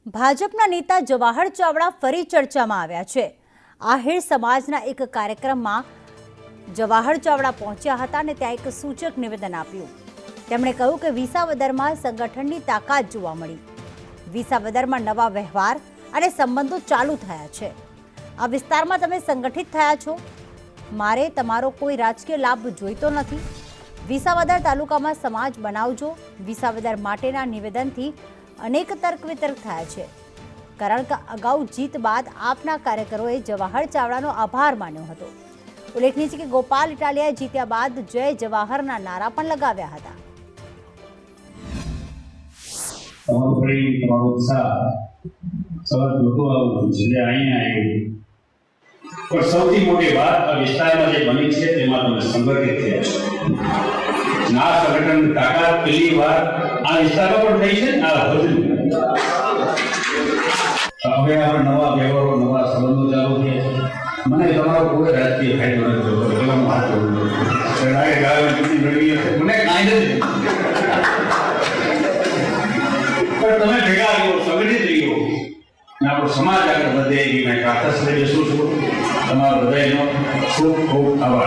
ભાજપના નેતા જવાહર ચાવડા ફરી ચર્ચામાં આવ્યા છે। આહિર સમાજના એક કાર્યક્રમમાં જવાહર ચાવડા પહોંચ્યા હતા અને ત્યાં એક સૂચક નિવેદન આપ્યું। તેમણે કહ્યું કે વિસાવદરમાં સંગઠનની તાકાત જોવા મળી। વિસાવદરમાં નવા વ્યવહાર અને સંબંધો ચાલુ થયા છે। આ વિસ્તારમાં તમે સંગઠિત થયા છો। મારે તમારો કોઈ રાજકીય લાભ જોઈતો નથી। વિસાવદર તાલુકામાં સમાજ બનાવજો। વિસાવદર માટેના નિવેદનથી अनेक तर्क वितर्क थया छे, कारण के अगाऊ जीत बाद आपना कार्यकरोए जवाहर चावड़ानो आभार मान्यो हतो। उल्लेखनीय छे के गोपाल इटालियाए जीत्या बाद जय जवाहरना नारा पण लगाव्या हता। सौथी मोटी बात आ विस्तारमां जे बनी छे तेमां तमे संगठित थया छो। ना संगठन ताकात पहली बार आ विस्तारों पर थई छे। आ हजू હવે આપણે નવા વ્યવહારો નવા સંબંધો ચાલુ થયા છે। મને તમારો કોઈ રાજકીય ફાયદો નથી થતો એટલે હું હાથ જોડું છું। રાય ગાવે ચૂંટણી લડવી હશે મને કાંઈ નથી, પણ તમે ભેગા રહ્યો, સંગઠિત રહ્યો અને આપણો સમાજ આગળ વધે એવી મેં પ્રાર્થના લઈ બેસું છું। તમારો બધાનો ખૂબ ખૂબ આભાર।